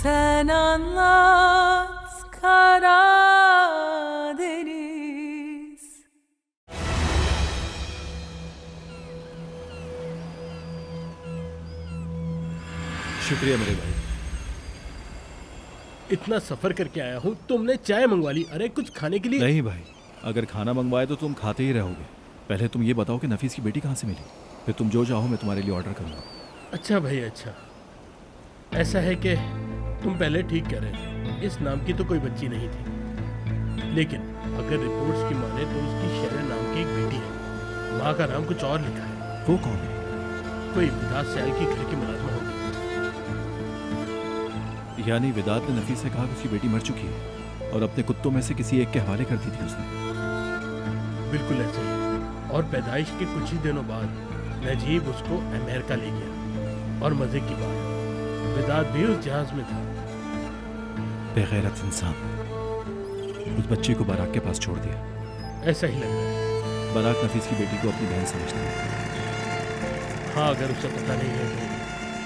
Sen anlat Karadeniz. शुक्रिया मेरे भाई, इतना सफर करके आया हूँ, तुमने चाय मंगवा ली। अरे कुछ खाने के लिए? नहीं भाई, अगर खाना मंगवाए तो तुम खाते ही रहोगे। पहले तुम ये बताओ कि नफीस की बेटी कहाँ से मिली, फिर तुम जो चाहो मैं तुम्हारे लिए ऑर्डर करूँगा। अच्छा भाई अच्छा, ऐसा है कि तुम पहले ठीक कह रहे थे, इस नाम की तो कोई बच्ची नहीं थी, लेकिन अगर रिपोर्ट्स की माने तो उसकी शहर नाम की एक बेटी है। माँ का नाम कुछ और लिखा है। वो कौन है? कोई विदात सैल की घर की मुलाजमा होगी। यानी विदात ने नफीस से कहा कि उसकी बेटी मर चुकी है और अपने कुत्तों में से किसी एक के हवाले कर दी थी उसने। बिल्कुल ऐसे ही, और पैदाइश के कुछ ही दिनों बाद नजीब उसको अमेरिका ले गया। और मजे की बात, विदात भी उस जहाज में था। बेगैरत इंसान, उस बच्चे को बाराक के पास छोड़ दिया। ऐसा ही लग रहा है। बाराक नफीस की बेटी को अपनी बहन समझती है। हाँ, अगर उसे पता नहीं है तो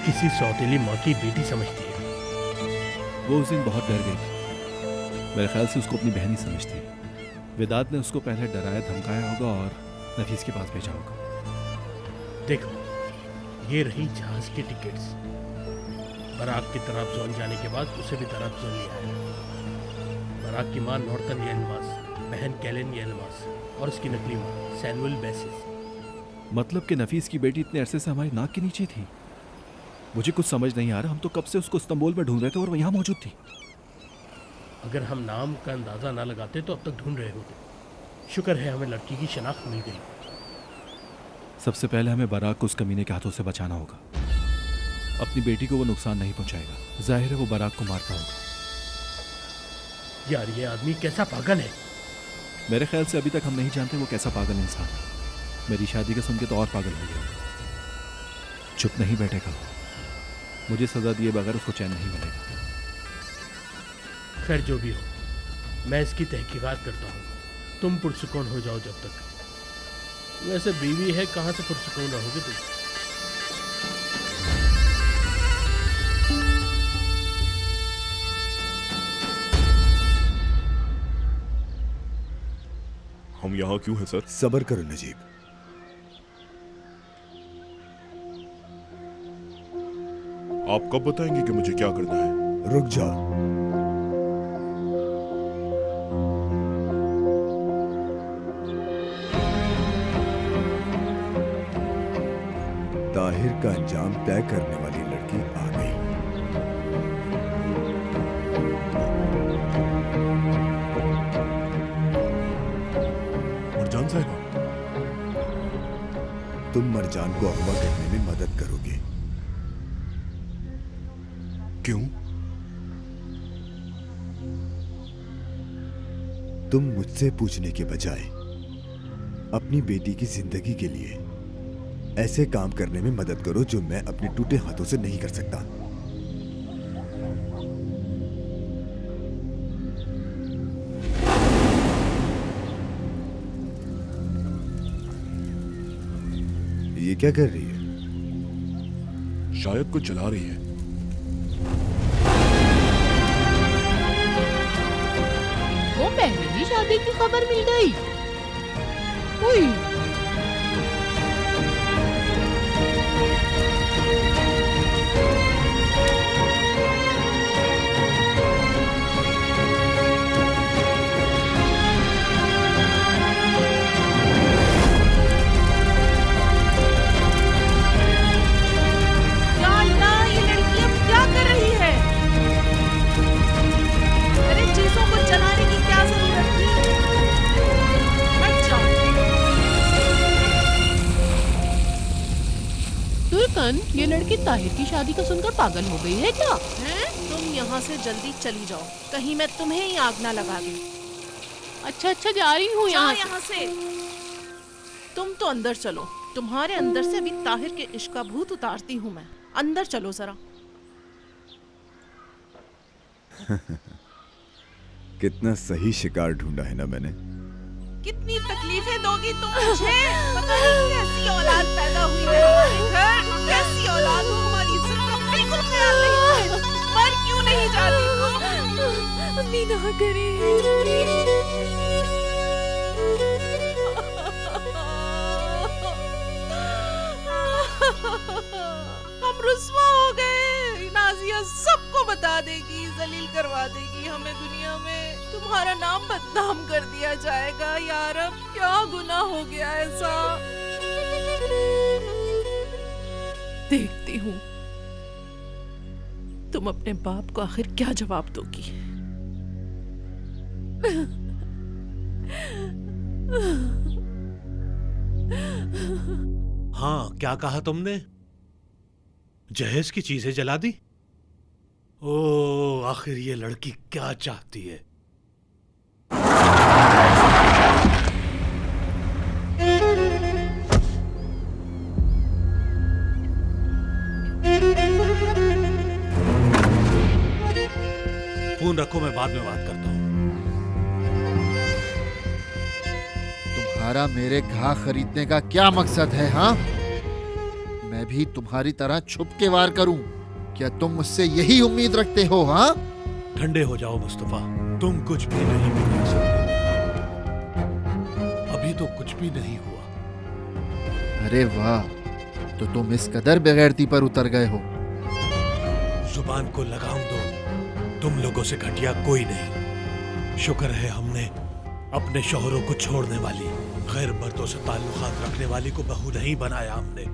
किसी सौतेली माँ की बेटी समझती है। वो उस दिन बहुत डर गई थी, मेरे ख्याल से उसको अपनी बहन ही समझती है। विदात ने उसको पहले डराया धमकाया होगा और नफीस के पास भेजा होगा। देखो, ये रही जहाज की टिकट्स। बाराक की तरफ जोन जाने के बाद उसे भी तरफ जोन लिया है। बाराक की माँ नॉर्थन येल्मास, बहन कैलेन येल्मास और उसकी नकली माँ सैमुअल बेसिस। मतलब कि नफीस की बेटी इतने अरसे से हमारी नाक के नीचे थी। मुझे कुछ समझ नहीं आ रहा, हम तो कब से उसको इस्तांबुल में ढूंढ रहे थे और वो यहाँ मौजूद थी। अगर हम नाम का अंदाजा ना लगाते तो अब तक ढूंढ रहे होते। शुक्र है हमें लड़की की शनाख्त मिल गई। सबसे पहले हमें बाराक को उस कमीने के हाथों से बचाना होगा। अपनी बेटी को वो नुकसान नहीं पहुंचाएगा, जाहिर है वो बाराक को मारता होगा। यार ये आदमी कैसा पागल है। मेरे ख्याल से अभी तक हम नहीं जानते वो कैसा पागल इंसान है। मेरी शादी का सुन के तो और पागल हो गया। चुप नहीं बैठेगा, मुझे सजा दिए बगैर उसको चैन नहीं मिलेगा। खैर जो भी हो, मैं इसकी तहकीकात करता हूँ। तुम पुरसुकून हो जाओ जब तक। वैसे बीवी है, कहाँ से पुरसुकून रहोगे तुम। हम यहाँ क्यों हैं सर? सब्र करो नजीब। आप कब बताएंगे कि मुझे क्या करना है? रुक जा। ताहिर का अंजाम तय करने वाली लड़की आ गई। मरजान साहिबा, तुम मरजान को अगवा करने में मदद करोगे। क्यों? तुम मुझसे पूछने के बजाय अपनी बेटी की जिंदगी के लिए ऐसे काम करने में मदद करो जो मैं अपने टूटे हाथों से नहीं कर सकता। ये क्या कर रही है? शायद कुछ चला रही है। वो पहले ही शादी की खबर मिल गई। उई। ये लड़की ताहिर की शादी का सुनकर पागल हो गई है क्या? हैं? तुम यहाँ से जल्दी चली जाओ, कहीं मैं तुम्हें ही आग ना लगा दूं। अच्छा अच्छा जा रही हूँ यहाँ से। तुम तो अंदर चलो, तुम्हारे अंदर से अभी ताहिर के इश्क का भूत उतारती हूँ मैं। अंदर चलो जरा। कितना सही शिकार ढूंढा है ना मैंने। कितनी तकलीफें दोगी तुम मुझे? पता नहीं कैसी औलाद पैदा हुई है हमारे घर, कैसी औलाद हो हमारी, इसका बिल्कुल ख्याल नहीं है। मर क्यों नहीं भी ना करें। हम रुस्वा हो गए। नाजिया सबको बता देगी, जलील करवा देगी हमें दुनिया में। तुम्हारा नाम बदनाम कर दिया जाएगा। यार अब क्या गुनाह हो गया ऐसा। देखती हूँ तुम अपने बाप को आखिर क्या जवाब दोगी। हाँ, क्या कहा तुमने? जहेज की चीजें जला दी? ओ, आखिर ये लड़की क्या चाहती है? फोन रखो, मैं बाद में बात करता हूं। तुम्हारा मेरे घा खरीदने का क्या मकसद है? हाँ, मैं भी तुम्हारी तरह छुप के वार करूं? क्या तुम मुझसे यही उम्मीद रखते हो? हाँ, ठंडे हो जाओ मुस्तफा, तुम कुछ भी नहीं बिगाड़ सकते। अभी तो कुछ भी नहीं हुआ। अरे वाह, तो तुम इस कदर बेगैरती पर उतर गए हो। जुबान को लगाम दो, तुम लोगों से घटिया कोई नहीं। शुक्र है हमने अपने शौहरों को छोड़ने वाली, गैर मर्दों से ताल्लुकात रखने वाली को बहू नहीं बनाया हमने।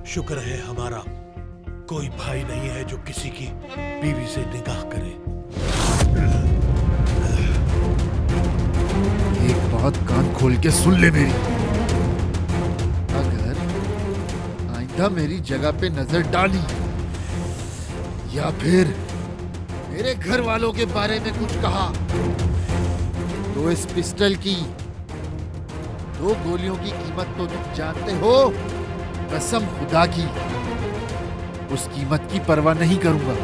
शुक्र है हमारा कोई भाई नहीं है जो किसी की बीवी से निकाह करे। एक बात कान खोल के सुन ले मेरी। अगर आइंदा मेरी जगह पे नजर डाली या फिर मेरे घर वालों के बारे में कुछ कहा तो इस पिस्टल की 2 गोलियों की कीमत तो तुम जानते हो। कसम खुदा की, उस कीमत की परवाह नहीं करूंगा।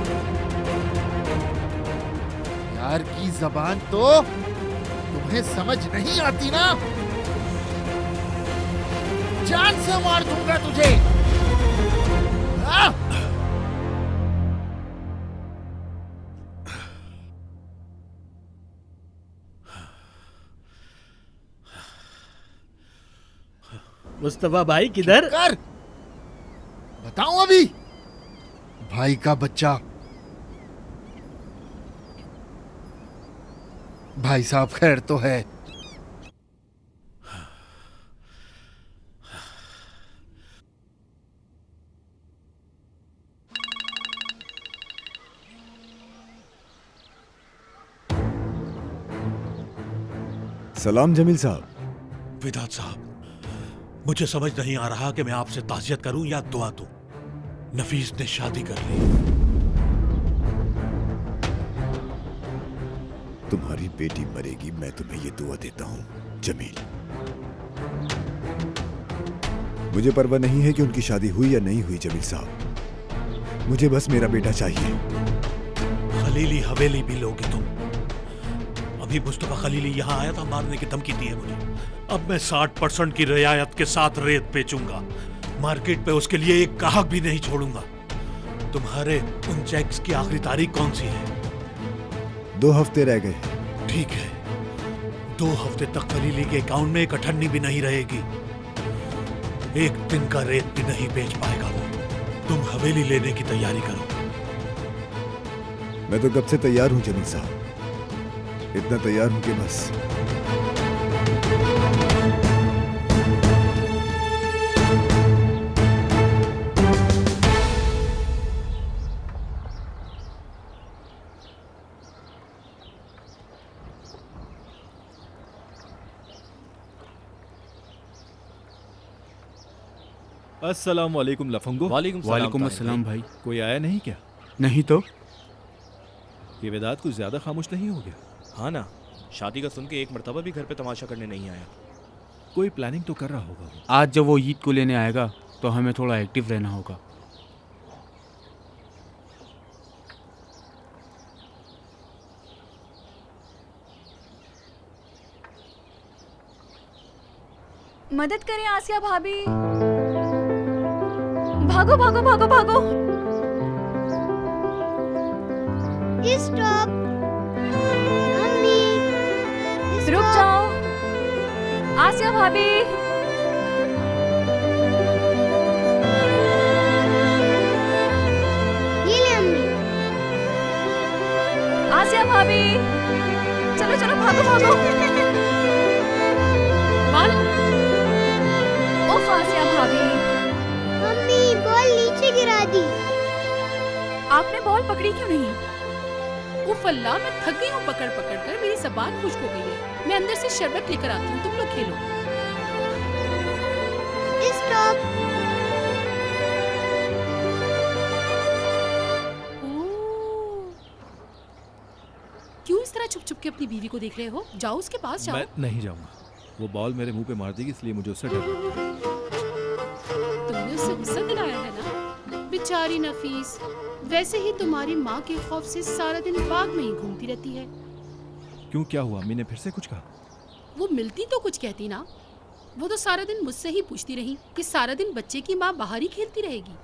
यार की जबान तो तुम्हें समझ नहीं आती ना? जान से मार दूंगा तुझे। हाँ? मुस्तफा भाई किधर? कर बताऊं अभी? भाई का बच्चा। भाई साहब खैर तो है? सलाम जमील साहब। विदात साहब, मुझे समझ नहीं आ रहा कि मैं आपसे ताज़ियत करूं या दुआ दूं। नफीस ने शादी कर ली। तुम्हारी बेटी मरेगी, मैं तुम्हें ये दुआ देता हूं जमील। मुझे परवाह नहीं है कि उनकी शादी हुई या नहीं हुई जमील साहब, मुझे बस मेरा बेटा चाहिए। खलीली हवेली भी लोगे तुम? अभी मुस्तफा खलीली यहाँ आया था, मारने की धमकी दी है मुझे। अब मैं 60% की रियायत के साथ रेत बेचूंगा। मार्केट पे उसके लिए एक ग्राहक भी नहीं छोड़ूंगा। तुम्हारे उन चेक्स की आखिरी तारीख कौन सी है? 2 हफ्ते रह गए। ठीक है, 2 हफ्ते तक खलीली के अकाउंट में एक अठन्नी भी नहीं रहेगी। एक दिन का रेत भी नहीं बेच पाएगा वो। तुम हवेली लेने की तैयारी करो। मैं तो कब से तैयार हूं जमील साहब, इतना तैयार हूं कि बस। अस्सलाम वालेकुम लफंगो। वालेकुम अस्सलाम भाई। कोई आया नहीं क्या? नहीं तो ये वेदात कुछ ज्यादा खामोश नहीं हो गया? हाँ ना, शादी का सुन के एक मर्तबा भी घर पे तमाशा करने नहीं आया। कोई प्लानिंग तो कर रहा होगा वो। आज जब वो ईद को लेने आएगा तो हमें थोड़ा एक्टिव रहना होगा। मदद करें आसिया भाभी। भागो भागो भागो भागो। स्टॉप। रुक जाओ। आसिया भाभी, ये ले अम्मी। आसिया भाभी, चलो चलो भागो भागो। बाल उफ आसिया भाभी, मम्मी बॉल नीचे गिरा दी। आपने बॉल पकड़ी क्यों नहीं? उफ अल्लाह, मैं थक गई हूँ पकड़ पकड़ कर, मेरी जबान खुश्क हो गई है। मैं अंदर से शरबत लेकर आती हूँ, तुम लोग खेलो। स्टॉप। क्यों इस तरह छुप छुप के अपनी बीवी को देख रहे हो? जाओ उसके पास जाओ। मैं नहीं जाऊंगा। वो बॉल मेरे मुंह पे मार देगी, इसलिए मुझे उससे डर लगता है। तुमने उससे गुस्सा दिलाया है ना? बेचारी नफीस, वैसे ही तुम्हारी माँ के खौफ से सारा दिन बाग में ही घूमती रहती है। क्यों, क्या हुआ? अम्मी ने फिर से कुछ कहा? वो मिलती तो कुछ कहती ना। वो तो सारा दिन मुझसे ही पूछती रही कि सारा दिन बच्चे की माँ बाहर ही खेलती रहेगी।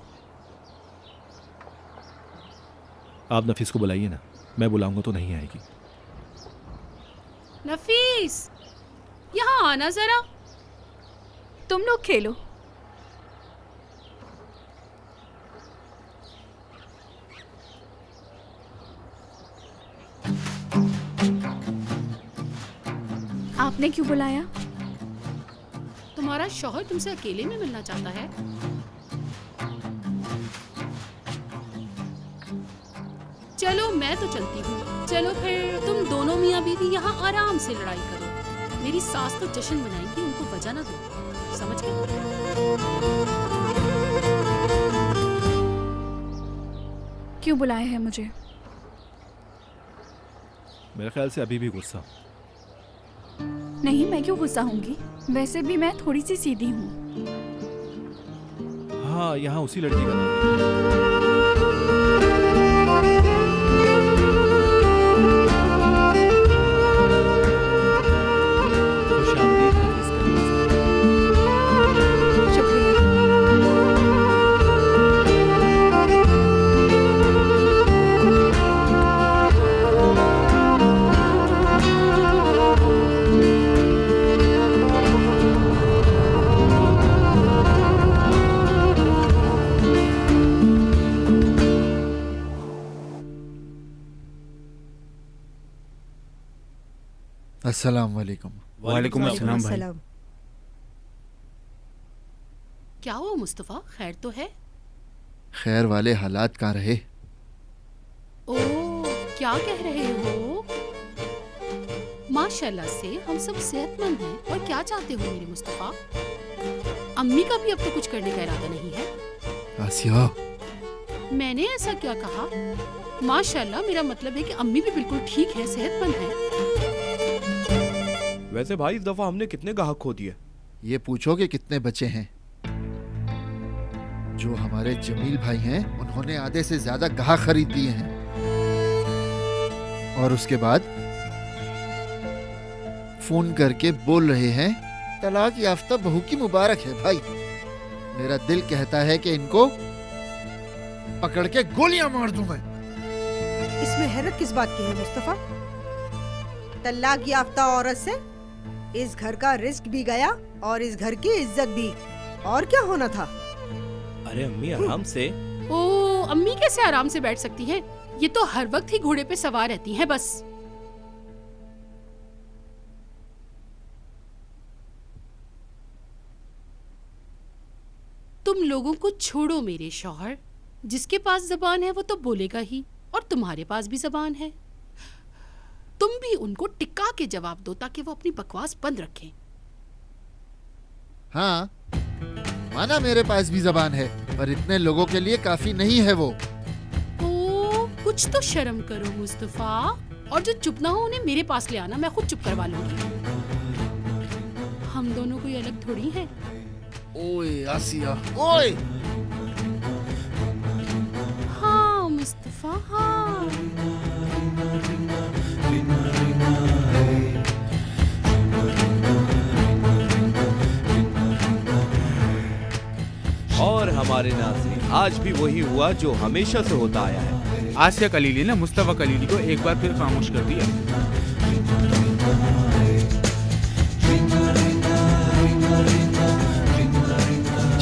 आप नफीस को बुलाइए ना, मैं बुलाऊंगा तो नहीं आएगी। नफीस, यहाँ आना जरा। तुम लोग खेलो। आपने क्यों बुलाया? तुम्हारा शौहर तुमसे अकेले में मिलना चाहता है। चलो मैं तो चलती हूँ। चलो फिर तुम दोनों मियाँ बीवी यहाँ आराम से लड़ाई करो। मेरी सास तो जश्न मनाएगी, उनको वजह ना दो। समझ गई? क्यों बुलाया है मुझे? मेरे ख्याल से अभी भी गुस्सा। नहीं, मैं क्यों गुस्सा होंगी? वैसे भी मैं थोड़ी सी सीधी हूँ। हाँ, यहाँ उसी लड़की का नाम है। अस्सलाम वालेकुम। वालेकुम अस्सलाम भाई। क्या हुआ मुस्तफा, खैर तो है? खैर वाले हालात कहाँ रहे? ओह, क्या कह रहे हो? माशाल्लाह से हम सब सेहतमंद हैं। और क्या चाहते हो मेरे मुस्तफा? अम्मी का भी अब तो कुछ करने का इरादा नहीं है। आसिया, मैंने ऐसा क्या कहा? माशाल्लाह, मेरा मतलब है कि अम्मी भी बिल्कुल ठीक है, सेहतमंद है। वैसे भाई इस दफा हमने कितने गाहक खो दिए? ये पूछो कि कितने बचे हैं। जो हमारे जमील भाई हैं, उन्होंने आधे से ज्यादा गाहक खरीद दिए हैं। और उसके बाद फोन करके बोल रहे हैं तलाक याफ्ता बहू की मुबारक है। भाई, मेरा दिल कहता है कि इनको पकड़ के गोलियां मार दूं मैं। इसमें हैरत किस बात की है मुस्तफा? तलाक याफ्ता औरत से इस घर का रिस्क भी गया और इस घर की इज्जत भी। और क्या होना था? अरे अम्मी आराम से। ओह, अम्मी कैसे आराम से बैठ सकती हैं? ये तो हर वक्त ही घोड़े पे सवार रहती हैं बस। तुम लोगों को छोड़ो मेरे शौहर। जिसके पास जबान है वो तो बोलेगा ही, और तुम्हारे पास भी जबान है। तुम भी उनको टिका के जवाब दो ताकि वो अपनी बकवास बंद रखें। हाँ, माना मेरे पास भी जबान है, पर इतने लोगों के लिए काफी नहीं है वो। ओ, कुछ तो शर्म करो मुस्तफा। और जो चुप ना हो उन्हें मेरे पास ले आना, मैं खुद चुप करवा लूंगी। हम दोनों कोई अलग थोड़ी हैं। ओए आसिया, ओए। हाँ मुस्तफा, हाँ। और हमारे नाज़रीन, आज भी वही हुआ जो हमेशा से होता आया है। आसिया कलीली ने मुस्तफा कलीली को एक बार फिर खामोश कर दिया।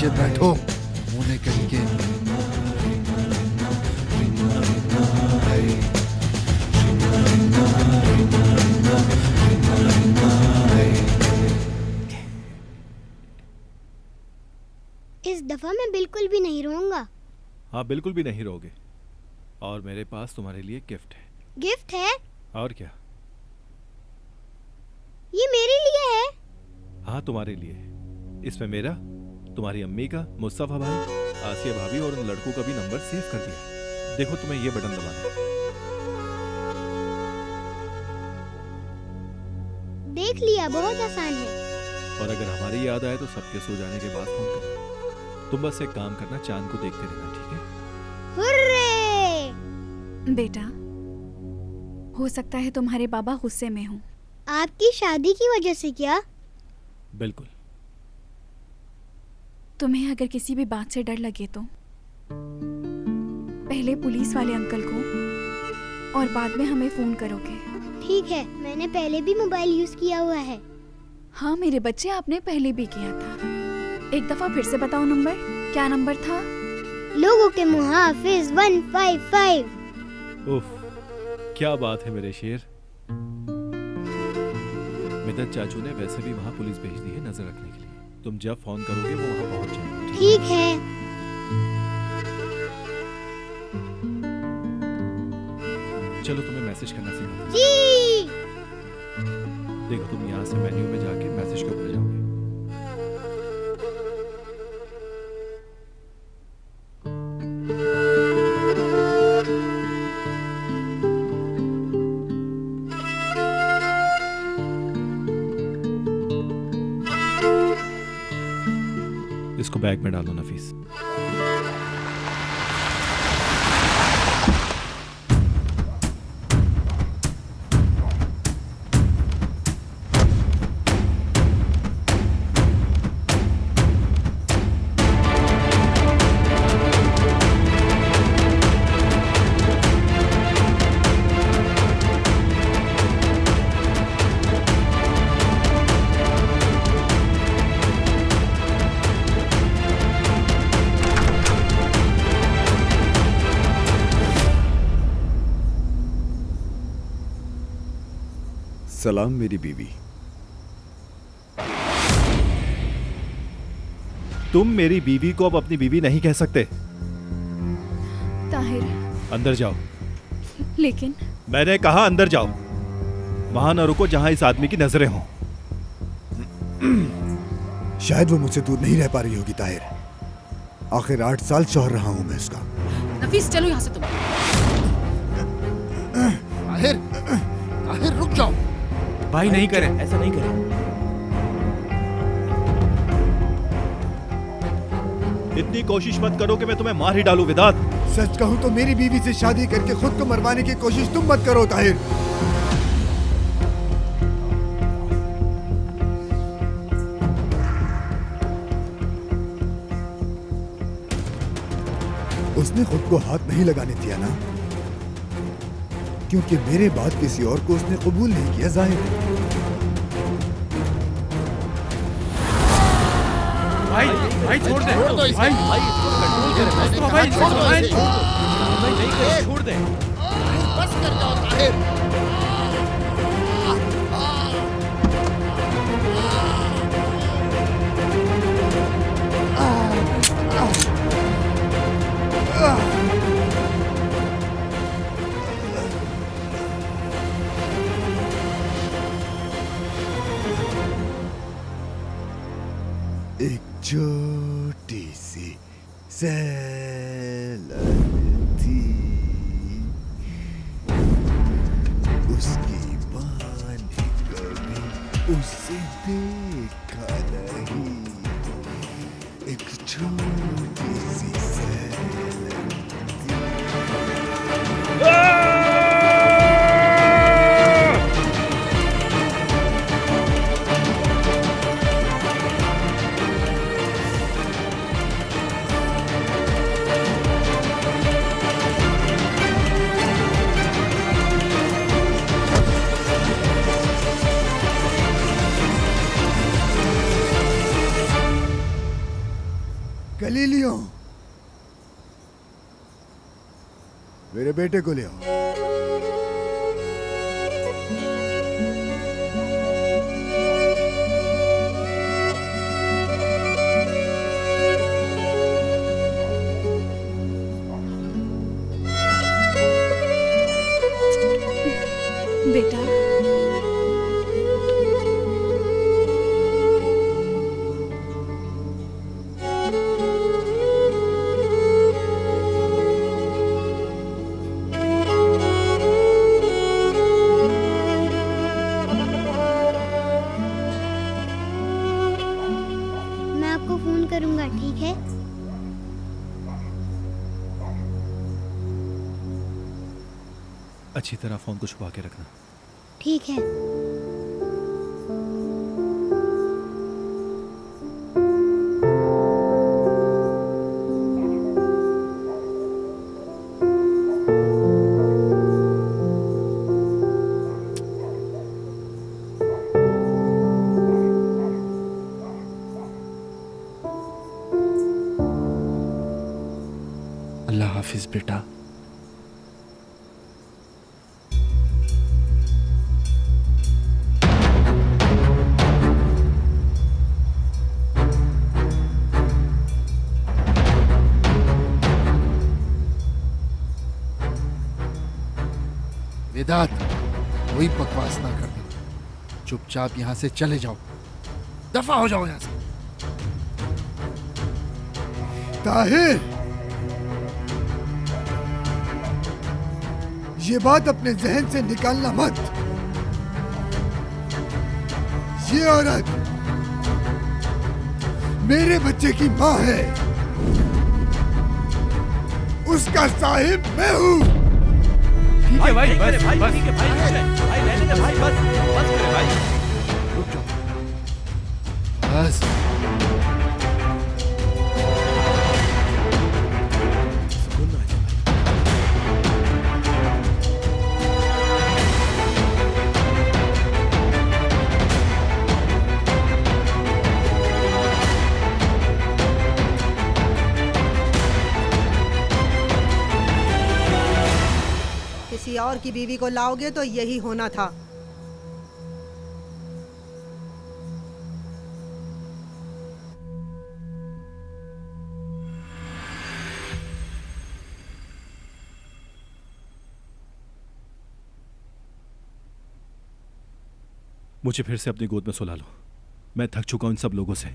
नीचे बैठो मुंह कहीं के। इस दफा मैं बिल्कुल भी नहीं रोऊंगा। हाँ, बिल्कुल भी नहीं रोगे। और मेरे पास तुम्हारे लिए गिफ्ट है। गिफ्ट है? और क्या? ये मेरे लिए है? हाँ, तुम्हारे लिए है। इसमें मेरा, तुम्हारी अम्मी का, मुस्तफा भाई, आसिया भाभी और उन लड़कों का भी नंबर सेव कर दिया है। देखो, तुम्हें ये बटन दबाना है। देख लिया, बहुत आसान है। और अगर हमारी याद आए तो सबके सो जाने के बाद फोन करना। तुम बस एक काम करना, चांद को देखते रहना, ठीक है? हुर्रे! बेटा, हो सकता है तुम्हारे बाबा गुस्से में हों। आपकी शादी की वजह से क्या? बिल्कुल। तुम्हें अगर किसी भी बात से डर लगे तो पहले पुलिस वाले अंकल को और बाद में हमें फोन करोगे। ठीक है, मैंने पहले भी मोबाइल यूज किया हुआ है। हाँ मेरे बच्चे, आपने पहले भी किया था। एक दफा फिर से बताओ नंबर। क्या नंबर था? लोगों के मुहाफिज 155। उफ, क्या बात है मेरे शेर। मिदत चाचू ने वैसे भी वहाँ पुलिस भेज दी है नजर रखने के लिए। तुम जब फोन करोगे वो वहाँ पहुँच जाएंगे। ठीक है। चलो, तुम्हें मैसेज करना सिखा। जी। देखो, तुम यहाँ से मेन्यू में जाके मैसेज के ऊपर जाओगे। इसको बैग में डालो नफीस। सलाम मेरी बीवी। तुम मेरी बीवी को अब अपनी बीवी नहीं कह सकते। ताहिर। अंदर जाओ। लेकिन मैंने कहा अंदर जाओ। वहां न रुको जहां इस आदमी की नजरें हों। शायद वो मुझसे दूर नहीं रह पा रही होगी ताहिर। आखिर 8 साल शौहर रहा हूं मैं उसका। नफीस, चलो यहाँ से तुम। ताहिर, ताहिर रुक जाओ। भाई नहीं करें, ऐसा नहीं करें। इतनी कोशिश मत करो कि मैं तुम्हें मार ही डालूं विदात। सच कहूं तो मेरी बीवी से शादी करके खुद को मरवाने की कोशिश तुम मत करो ताहिर। उसने खुद को हाथ नहीं लगाने दिया ना, क्योंकि मेरे बाद किसी और को उसने कबूल नहीं किया। जाहिर है। भाई छोड़ दे। छोड़ दो इसे। भाई इसको कंट्रोल करें। भाई छोड़ दो। भाई नहीं करें, छोड़ दे। बस कर जाओ ताहिर। एक छोटी सी सैलन थी, उसकी माँ ने कभी उसे देखा नहीं। एक छोटी सी सैलन थी। गैलीलियो, मेरे बेटे को ले आओ। बेटा, मैं आपको फोन करूंगा, ठीक है? अच्छी तरह फोन को छुपा के रखना। ठीक है। अल्लाह हाफिज बेटा। वेदांत, कोई बकवास ना कर दो, चुपचाप यहाँ से चले जाओ, दफा हो जाओ यहाँ से। ताहिर, ये बात अपने जहन से निकालना मत। ये औरत मेरे बच्चे की माँ है, उसका साहिब मैं हूँ। ठीक है भाई, बस भाई, ठीक है भाई, भाई रहने दे भाई, बस करे भाई, रुक जाओ, बस। किसी और की बीवी को लाओगे तो यही होना था। मुझे फिर से अपनी गोद में सुला लो। मैं थक चुका हूं इन सब लोगों से।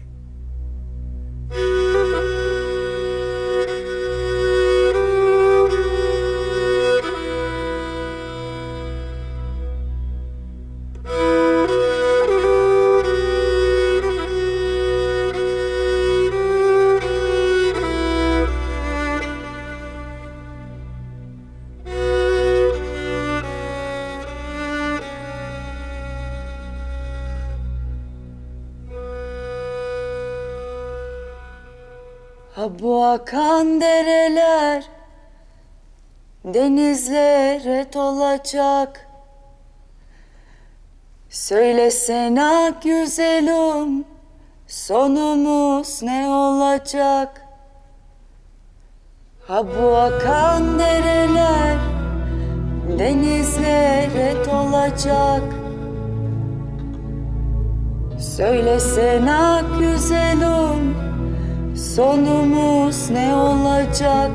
Bu akan dereler denizlere dolacak. Söylesene güzelim, sonumuz ne olacak? Ha bu akan dereler denizlere dolacak. Söylesene güzelim, sonumuz ne olacak?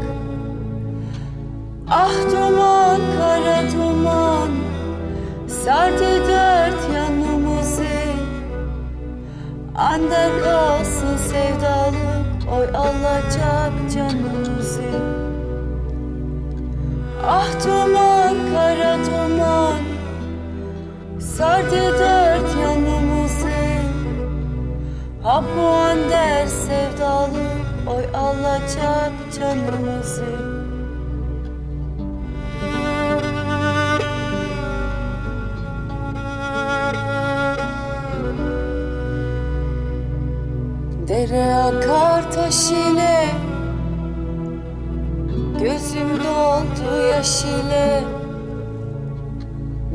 Ah duman, kara duman, sardı dört yanımızı. Anda kalsın sevdalık, oy alacak canımızı. Ah duman, kara duman, sardı dört yanımızı. Ha bu ander sevdalık, oy alacak canımızı. Dere akar taş ile, gözüm doldu yaş ile.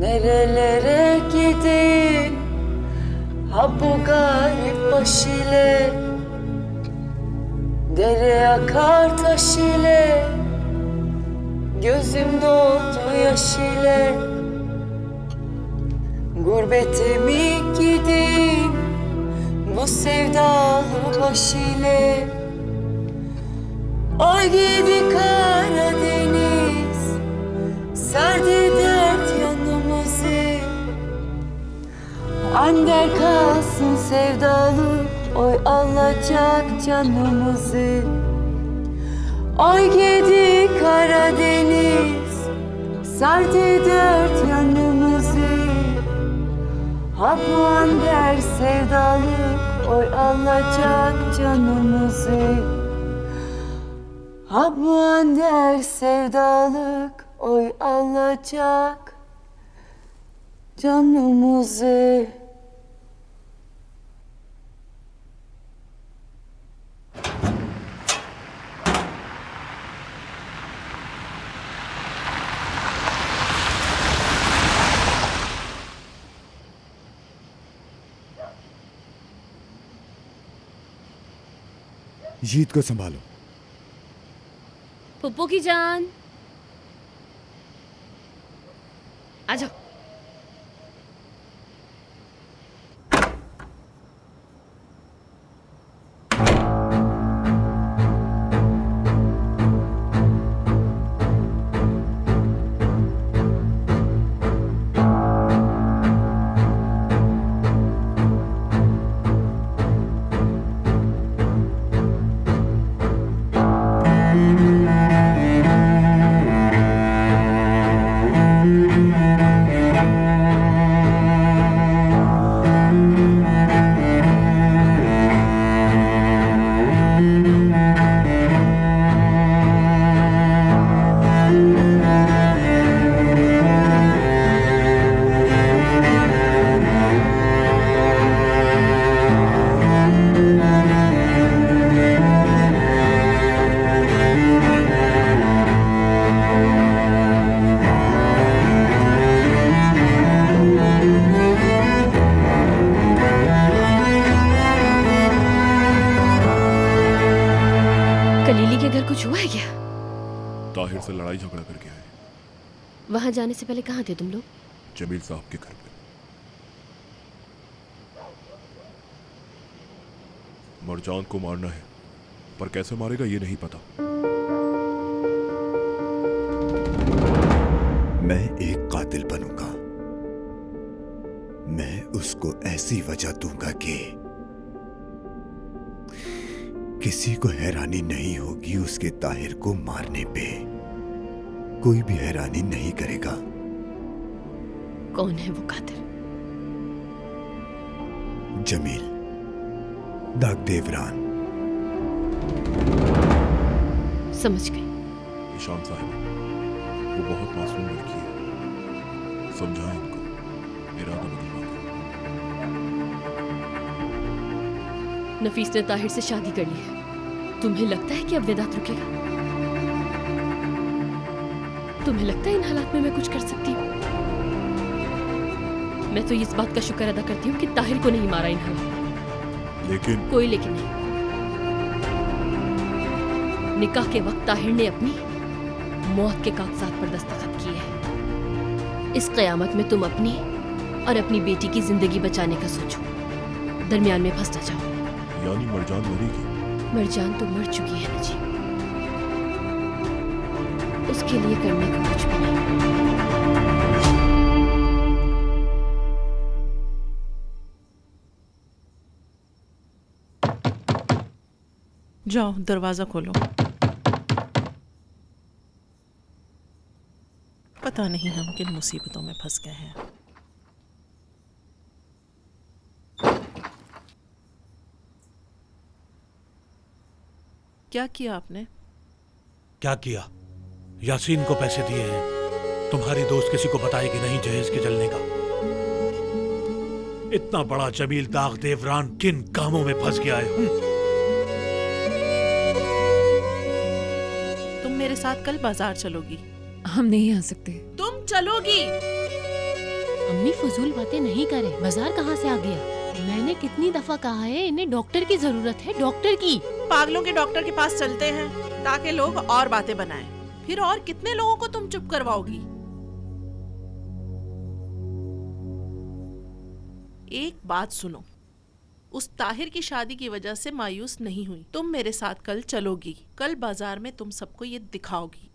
Nerelere gideyim, ha bu garip baş ile. Dere akar taş ile, gözüm doldu yaş ile. Gurbete mi gideyim bu sevdalı baş ile? Ay gibi Karadeniz sardı dert yanımızı. Ander kalsın sevdalı, oy alacak canımızı. Oy gidi Karadeniz sardı dört yanımızı. Ha bu ander sevdalı, oy alacak canımızı. Ha bu ander sevdalık, oy alacak canımızı. जीत को संभालो। पुप्पू की जान, आ जाओ। कुछ हुआ है क्या? ताहिर से लड़ाई झगड़ा करके आए। वहां जाने से पहले कहाँ थे तुम लोग? जमील साहब के घर पे। मरजान को मारना है, पर कैसे मारेगा ये नहीं पता। मैं एक कातिल बनूंगा। मैं उसको ऐसी वजह दूंगा कि किसी को हैरानी नहीं होगी उसके ताहिर को मारने पे। कोई भी हैरानी नहीं करेगा। कौन है वो कातिल? जमील, दागदेवरान। समझ गई। ईशान साहब, वो बहुत मासूम लड़की है, समझाएं इनको, इरादा बदलवा दो। नफीस ने ताहिर से शादी कर ली है। तुम्हें लगता है कि अब वेदांत रुकेगा? तुम्हें लगता है इन हालात में मैं कुछ कर सकती हूँ? मैं तो इस बात का शुक्र अदा करती हूँ कि ताहिर को नहीं मारा इन हालात। लेकिन कोई लेकिन नहीं। निकाह के वक्त ताहिर ने अपनी मौत के कागजात पर दस्तखत किए हैं। इस कयामत में तुम अपनी और अपनी बेटी की जिंदगी बचाने का सोचो, दरमियान में फंस न जाओ। यानी मरजान मरेगी? मरजान तो मर चुकी है ना जी। उसके लिए करने को कुछ भी नहीं। जाओ दरवाजा खोलो। पता नहीं हम किन मुसीबतों में फंस गए हैं। क्या किया आपने? क्या किया? यासीन को पैसे दिए हैं। तुम्हारी दोस्त किसी को बताएगी नहीं जहेज के जलने का। इतना बड़ा जमील दागदेवरान किन कामों में फंस गया है। तुम मेरे साथ कल बाजार चलोगी? हम नहीं आ सकते। तुम चलोगी? अम्मी फजूल बातें नहीं करे। बाजार कहाँ से आ गया? मैंने कितनी दफा कहा है इन्हें डॉक्टर की जरूरत है, डॉक्टर की। पागलों के डॉक्टर के पास चलते हैं ताकि लोग और बातें बनाएं। फिर और कितने लोगों को तुम चुप करवाओगी? एक बात सुनो, उस ताहिर की शादी की वजह से मायूस नहीं हुई। तुम मेरे साथ कल चलोगी। कल बाजार में तुम सबको ये दिखाओगी